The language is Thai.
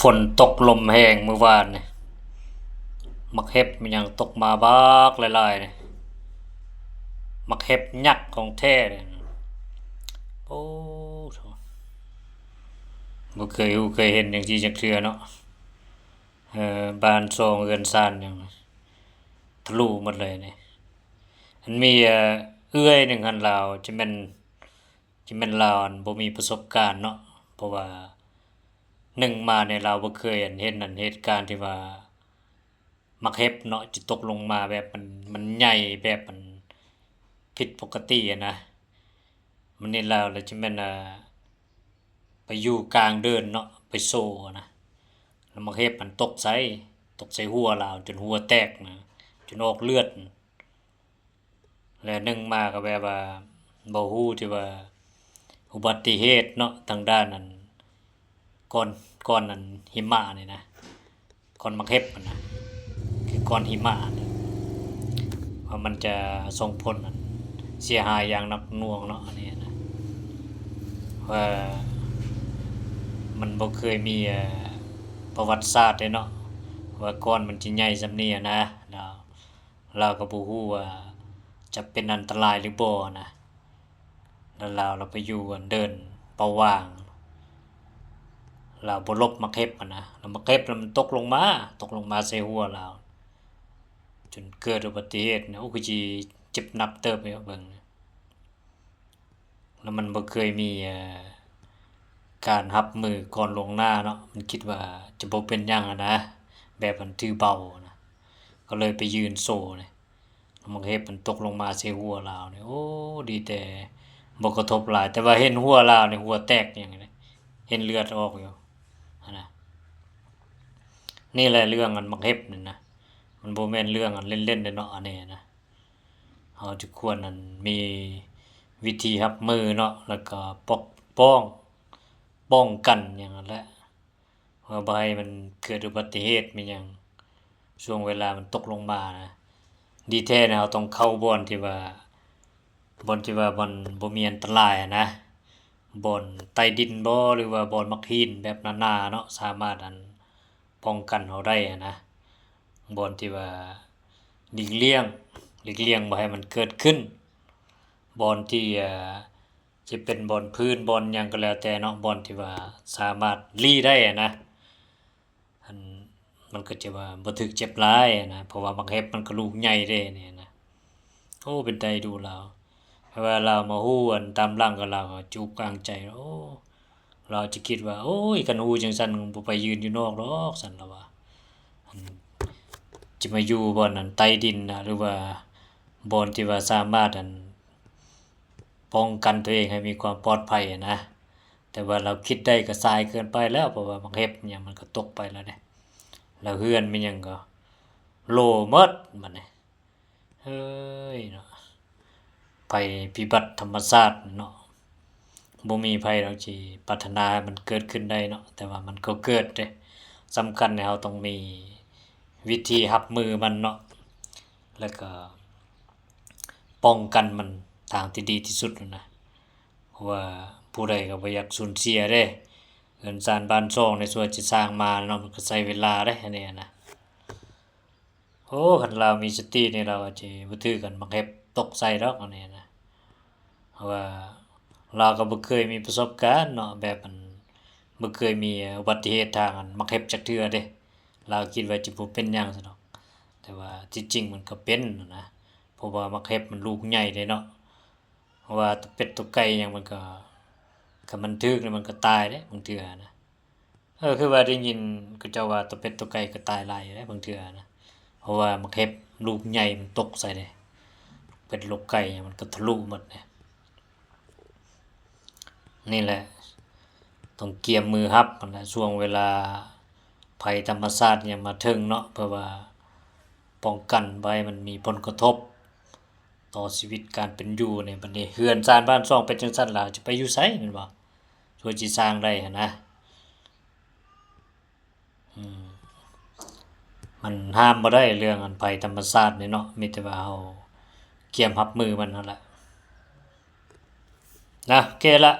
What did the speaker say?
ฝนตกลมแห้งเมื่อวานนี่มักเห็บมันยังตกมาบากหลายๆนี่มักเห็บยักษ์ของแท้นี่โอ้โธ่บ่เคยเห็นจังซี่จักเทื่อเนาะบ้านช่องเรือนซ่านหยังทะลุหมดเลยนี่มันมีเอื้อยหนึ่งหั่นลาวจะแม่นลาวอั่นบ่มีประสบการณ์เนาะเพราะว่าหนึ่งมาเนี่ยเราบ่เคยเห็นเหตุการณ์ที่ว่ามักเห็บเนาะจะตกลงมาแบบมันใหญ่แบบมันผิดปกติอะนะมันนี่แล้วจะแม่นไปอยู่กลางเดินเนาะไปโซอะนะแล้วมักเห็บมันตกใส่หัวเราจนหัวแตกนะจนออกเลือดแล้วหนึ่งมาก็แบบว่าบ่ฮู้ที่ว่าอุบัติเหตุเนาะทางด้านนั้นก้อนนั้นหิมะนี่นะก้อนมักเห็บอะนะคือก้อนหิมะนี่ว่ามันจะส่งผลอันเสียหายอย่างหนักหน่วงเนาะอันนี้นะว่ามันบ่เคยมีประวัติศาสตร์เลยเนาะว่าก้อนมันสิใหญ่ส่ำนี้อะนะเราก็บ่ฮู้ว่าจะเป็นอันตรายหรือบ่นะแล้วเราไปอยู่อันเดินเป้าว่างเราบ่หลบมักเห็บอะนะแล้วมักเห็บแล้วมันตกลงมาใส่หัวเราจนเกิดอุบัติเหตุนะโอ้คือสิเจ็บหนักเติบอยู่เบิ่งแล้วมันบ่เคยมีการรับมือก่อนล่วงหน้าเนาะมันคิดว่าจะบ่เป็นหยังอะนะแบบมันถือเบานะก็เลยไปยืนโซ่นี่มักเห็บมันตกลงมาใส่หัวเรานี่โอ้ดีแต่บ่กระทบหลายแต่ว่าเห็นหัวเรานี่หัวแตกหยังนี่เห็นเลือดออกอยู่หันน่ะนี่แหละเรื่องอันมักเห็บนี่นะมันบ่แม่นเรื่องอันเล่นๆเด้อเนาะอันนี้นะเราจะควรอันมีวิธีรับมือเนาะแล้วก็ป้องป้องกันหยังนั่นแหละว่าบ่ให้มันเกิดอุบัติเหตุมีหยังช่วงเวลามันตกลงมานะดีแท้นะเราต้องเข้าบ่อนบ่มีอันตรายอะนะบ่อนใต้ดินบ่หรือว่าบ่อนมักหินแบบหนาๆเนาะสามารถอันป้องกันเราได้อะนะบ่อนที่ว่าหลีกเลี่ยงบ่ให้มันเกิดขึ้นบ่อนที่สิเป็นบ่อนพื้นบ่อนหยังก็แล้วแต่เนาะบ่อนที่ว่าสามารถลี้ได้อะนะอันมันก็จะว่าบ่ถึกเจ็บหลายอะนะเพราะว่ามักเห็บมันก็ลูกใหญ่เด้นี่นะโอ้เป็นตาเอ็นดูเราเวลาเรามาฮู้อันตามหลังกับเราก็จุกกลางใจโอ้เราจะคิดว่าโอ้ยคันฮู้จังซั่นบ่ไปยืนอยู่นอกดอกซั่นล่ะว่าอันจะมาอยู่บ่อนนั้นใต้ดินนะหรือว่าบ่อนที่ว่าสามารถอันป้องกันตัวเองให้มีความปลอดภัยอะนะแต่ว่าเราคิดได้ก็สายเกินไปแล้วเพราะว่ามักเห็บหยังมันก็ตกไปแล้วเด้แล้วเรือนมันหยังก็โล่หมดบัดนี้เฮ้ยเนาะภัยพิบัติธรรมชาติเนาะบ่มีไผดอกที่ปรารถนาให้มันเกิดขึ้นได้เนาะแต่ว่ามันก็เกิดเด้สำคัญให้เราต้องมีวิธีรับมือมันเนาะแล้วก็ป้องกันมันทางที่ดีที่สุดนั่นนะเพราะว่าผู้ใดก็บ่อยากสูญเสียเด้เรือนซ่านบ้านช่องในส่วนที่สร้างมาเนาะมันก็ใช้เวลาเด้อันนี้นะโอ้คันเรามีสตินี่เราอาจสิบ่ถือกันมักเห็บตกใส่ดอกอันนี้นะเพราะว่าเราก็บ่เคยมีประสบการณ์เนาะแบบมันบ่เคยมีอุบัติเหตุทางอันมักเห็บจักเทื่อเด้เราคิดว่าสิบ่เป็นหยังซั้นดอกแต่ว่าที่จริงมันก็เป็นนั่นนะเพราะว่ามักเห็บมันลูกใหญ่เด้เนาะเพราะว่าตัวเป็ดตัวไก่หยังมันก็คันมันถึกนี่มันก็ตายเด้บางเทื่อนะคือว่าได้ยินเขาเจ้าว่าตัวเป็ดตัวไก่ก็ตายหลายอยู่เด้บางเทื่อนะเพราะว่ามักเห็บลูกใหญ่มันตกใส่เด้เป็ดลูกไก่มันก็ทะลุหมดเด้นี่แหละต้องเกียมมือรับนั่นแหละช่วงเวลาภัยธรรมชาติหยังมาถึงเนาะเพื่อว่าป้องกันบ่ให้มันมีผลกระทบต่อชีวิตการเป็นอยู่ในบัดนี้เรือนซ่านบ้านช่องเป็นจังซั่นล่ะจะไปอยู่ไสแม่นบ่ชั่วสิสร้างได้หั้นนะอืมมันห้ามบ่ได้เรื่องอันภัยธรรมชาตินี่เนาะมีแต่ว่าเราเกียมรับมือมันนั่นแหละนะโอเคละ